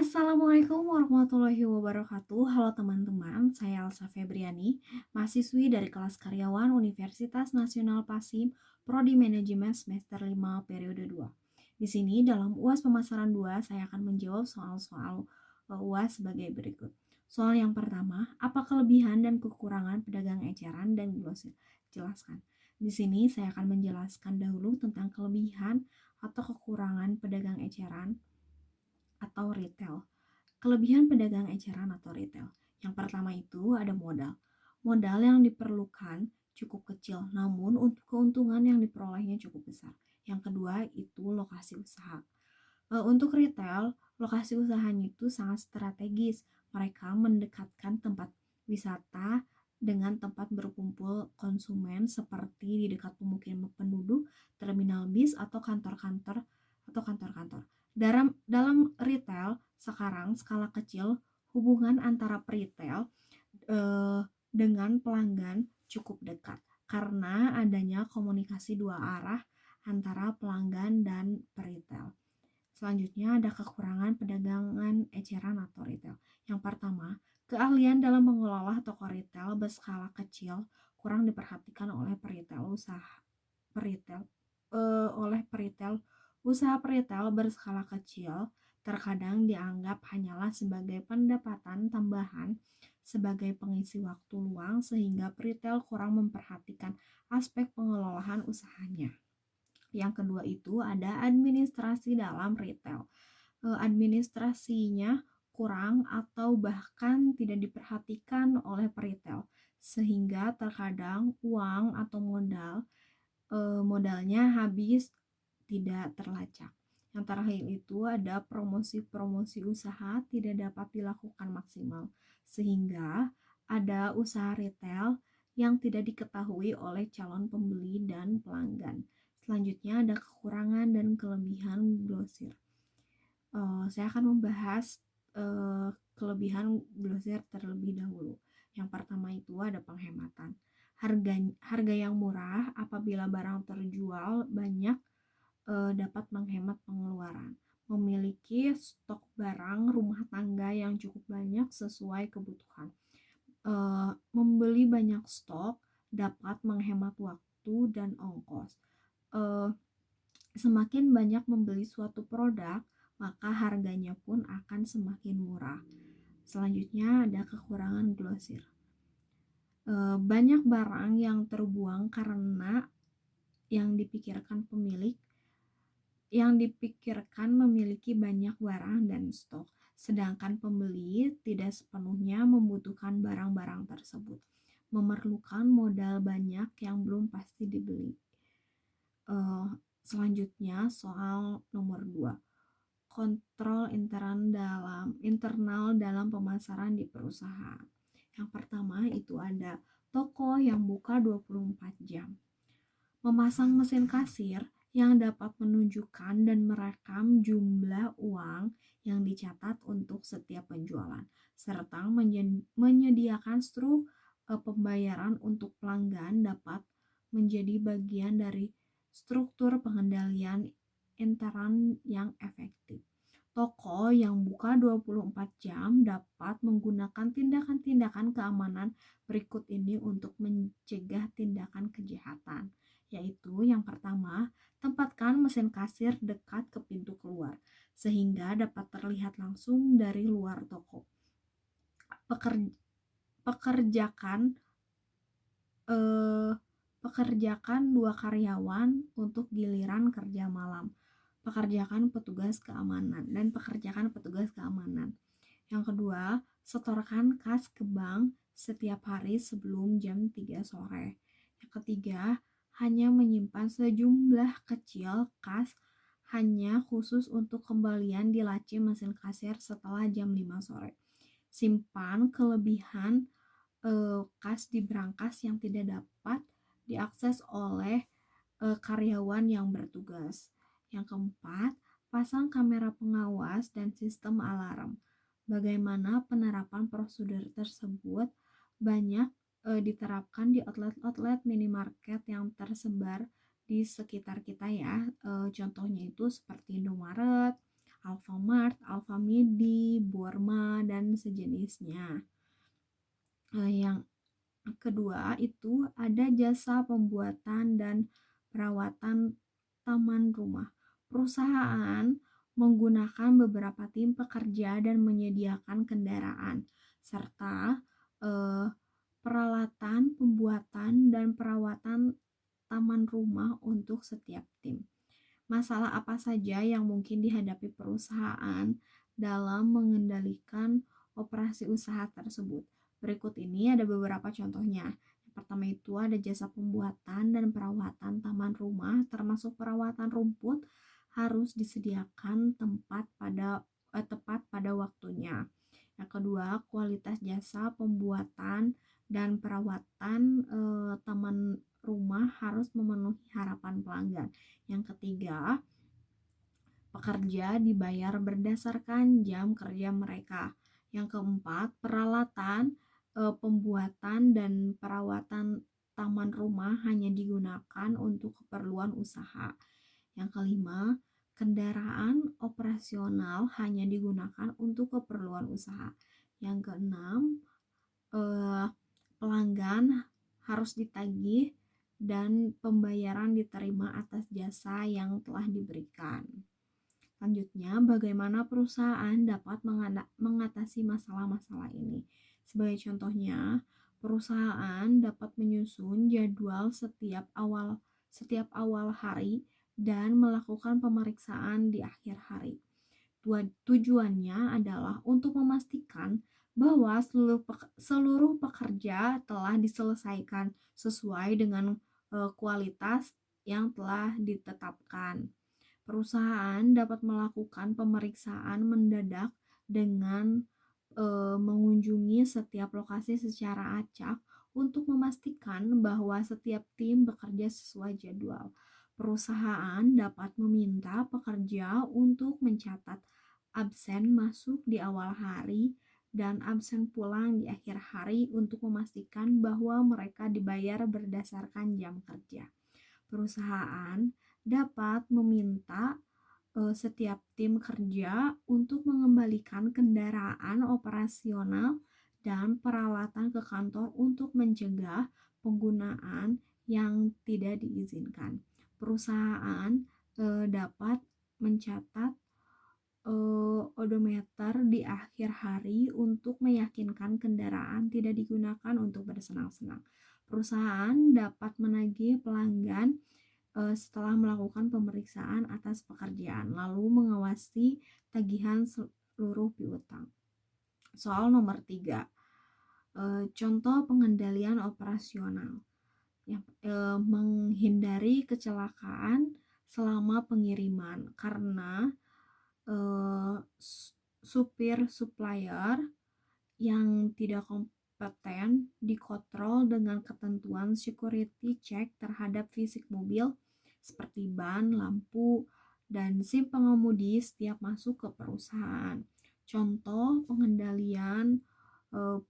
Assalamualaikum warahmatullahi wabarakatuh. Halo teman-teman, saya Elsa Febriani, mahasiswi dari kelas karyawan Universitas Nasional Pasim, Prodi Manajemen semester 5 periode 2. Di sini dalam UAS pemasaran 2, saya akan menjawab soal-soal UAS sebagai berikut. Soal yang pertama, apa kelebihan dan kekurangan pedagang eceran dan glosir? Jelaskan. Di sini saya akan menjelaskan dahulu tentang kelebihan atau kekurangan pedagang eceran atau retail. Kelebihan pedagang eceran atau retail. Yang pertama itu ada modal. Modal yang diperlukan cukup kecil, namun untuk keuntungan yang diperolehnya cukup besar. Yang kedua itu lokasi usaha. Untuk retail, lokasi usahanya itu sangat strategis. Mereka mendekatkan tempat wisata dengan tempat berkumpul konsumen seperti di dekat pemukiman penduduk, terminal bis atau kantor-kantor. Dalam retail sekarang skala kecil, hubungan antara peritel dengan pelanggan cukup dekat karena adanya komunikasi dua arah antara pelanggan dan peritel. Selanjutnya ada kekurangan pedagangan eceran atau retail. Yang pertama, keahlian dalam mengelola toko retail berskala kecil kurang diperhatikan oleh peritel usaha peritel berskala kecil terkadang dianggap hanyalah sebagai pendapatan tambahan sebagai pengisi waktu luang sehingga peritel kurang memperhatikan aspek pengelolaan usahanya. Yang kedua itu ada administrasi dalam retail. Administrasinya kurang atau bahkan tidak diperhatikan oleh peritel sehingga terkadang uang atau modalnya habis tidak terlacak. Yang terakhir itu ada promosi-promosi usaha tidak dapat dilakukan maksimal sehingga ada usaha retail yang tidak diketahui oleh calon pembeli dan pelanggan. Selanjutnya ada kekurangan dan kelebihan grosir. Saya akan membahas kelebihan grosir terlebih dahulu. Yang pertama itu ada penghematan. Harga yang murah apabila barang terjual banyak dapat menghemat pengeluaran. Memiliki stok barang rumah tangga yang cukup banyak sesuai kebutuhan. Membeli banyak stok dapat menghemat waktu dan ongkos. Semakin banyak membeli suatu produk, maka harganya pun akan semakin murah. Selanjutnya ada kekurangan grosir. Banyak barang yang terbuang karena yang dipikirkan memiliki banyak barang dan stok, sedangkan pembeli tidak sepenuhnya membutuhkan barang-barang tersebut, memerlukan modal banyak yang belum pasti dibeli. Selanjutnya soal nomor 2, kontrol internal dalam pemasaran di perusahaan. Yang pertama itu ada toko yang buka 24 jam. Memasang mesin kasir yang dapat menunjukkan dan merekam jumlah uang yang dicatat untuk setiap penjualan, serta menyediakan pembayaran untuk pelanggan dapat menjadi bagian dari struktur pengendalian intern yang efektif. Toko yang buka 24 jam dapat menggunakan tindakan-tindakan keamanan berikut ini untuk mencegah tindakan kejahatan, yaitu yang pertama, tempatkan mesin kasir dekat ke pintu keluar, sehingga dapat terlihat langsung dari luar toko. Pekerjakan 2 karyawan untuk giliran kerja malam. Pekerjakan petugas keamanan. Yang kedua, setorkan kas ke bank setiap hari sebelum jam 3 sore. Yang ketiga, hanya menyimpan sejumlah kecil kas hanya khusus untuk kembalian di laci mesin kasir setelah jam 5 sore. Simpan kelebihan kas di brankas yang tidak dapat diakses oleh karyawan yang bertugas. Yang keempat, pasang kamera pengawas dan sistem alarm. Bagaimana penerapan prosedur tersebut banyak diterapkan di outlet-outlet minimarket yang tersebar di sekitar kita ya. Contohnya itu seperti Indomaret, Alfamart, Alfamidi, Borma, dan sejenisnya. Yang kedua itu ada jasa pembuatan dan perawatan taman rumah. Perusahaan menggunakan beberapa tim pekerja dan menyediakan kendaraan serta eh, peralatan pembuatan dan perawatan taman rumah untuk setiap tim. Masalah apa saja yang mungkin dihadapi perusahaan dalam mengendalikan operasi usaha tersebut? Berikut ini ada beberapa contohnya. Yang pertama itu ada jasa pembuatan dan perawatan taman rumah, termasuk perawatan rumput harus disediakan tepat pada waktunya. Yang kedua, kualitas jasa pembuatan dan perawatan taman rumah harus memenuhi harapan pelanggan. Yang ketiga, pekerja dibayar berdasarkan jam kerja mereka. Yang keempat, peralatan pembuatan dan perawatan taman rumah hanya digunakan untuk keperluan usaha. Yang kelima, kendaraan operasional hanya digunakan untuk keperluan usaha. Yang keenam, pelanggan harus ditagih dan pembayaran diterima atas jasa yang telah diberikan. Selanjutnya, bagaimana perusahaan dapat mengatasi masalah-masalah ini? Sebagai contohnya, perusahaan dapat menyusun jadwal setiap awal hari dan melakukan pemeriksaan di akhir hari. Tujuannya adalah untuk memastikan bahwa seluruh pekerja telah diselesaikan sesuai dengan kualitas yang telah ditetapkan. Perusahaan dapat melakukan pemeriksaan mendadak dengan mengunjungi setiap lokasi secara acak untuk memastikan bahwa setiap tim bekerja sesuai jadwal. Perusahaan dapat meminta pekerja untuk mencatat absen masuk di awal hari dan absen pulang di akhir hari untuk memastikan bahwa mereka dibayar berdasarkan jam kerja. Perusahaan dapat meminta setiap tim kerja untuk mengembalikan kendaraan operasional dan peralatan ke kantor untuk mencegah penggunaan yang tidak diizinkan. Perusahaan dapat mencatat odometer di akhir hari untuk meyakinkan kendaraan tidak digunakan untuk bersenang-senang. Perusahaan dapat menagih pelanggan setelah melakukan pemeriksaan atas pekerjaan, lalu mengawasi tagihan seluruh piutang. Soal nomor 3, contoh pengendalian operasional. Menghindari kecelakaan selama pengiriman karena supir supplier yang tidak kompeten dikontrol dengan ketentuan security check terhadap fisik mobil seperti ban, lampu, dan SIM pengemudi setiap masuk ke perusahaan. Contoh pengendalian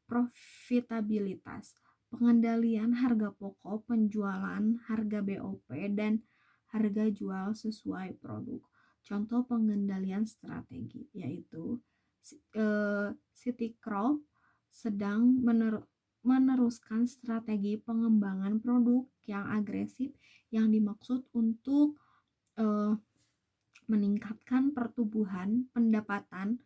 profitabilitas, pengendalian harga pokok, penjualan, harga BOP, dan harga jual sesuai produk. Contoh pengendalian strategi yaitu Citicorp sedang meneruskan strategi pengembangan produk yang agresif yang dimaksud untuk meningkatkan pertumbuhan pendapatan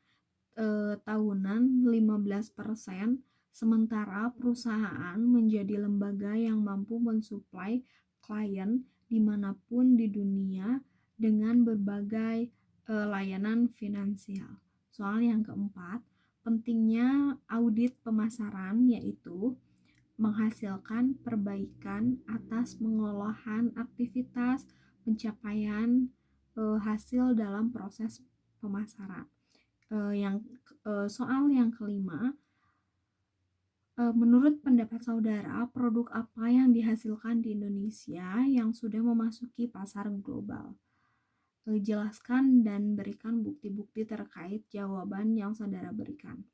tahunan 15%, sementara perusahaan menjadi lembaga yang mampu mensuplai klien dimanapun di dunia dengan berbagai layanan finansial. Soal yang keempat, pentingnya audit pemasaran yaitu menghasilkan perbaikan atas pengolahan aktivitas pencapaian hasil dalam proses pemasaran. Soal yang kelima, menurut pendapat saudara, produk apa yang dihasilkan di Indonesia yang sudah memasuki pasar global? Jelaskan dan berikan bukti-bukti terkait jawaban yang saudara berikan.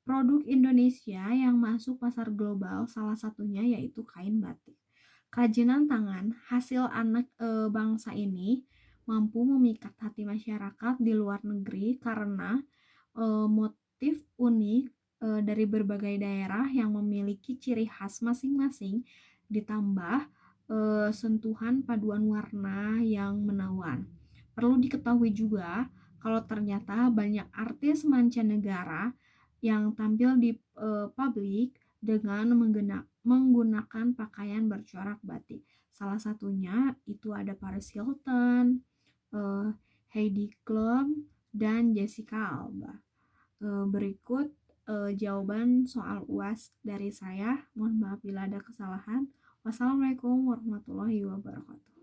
Produk Indonesia yang masuk pasar global salah satunya yaitu kain batik. Kerajinan tangan hasil anak bangsa ini mampu memikat hati masyarakat di luar negeri karena motif unik dari berbagai daerah yang memiliki ciri khas masing-masing, ditambah sentuhan paduan warna yang menawan. Perlu diketahui juga kalau ternyata banyak artis mancanegara yang tampil di publik dengan menggunakan pakaian bercorak batik. Salah satunya itu ada Paris Hilton, eh, Heidi Klum, dan Jessica Alba. Berikut jawaban soal UAS dari saya. Mohon maaf bila ada kesalahan. Wassalamualaikum warahmatullahi wabarakatuh.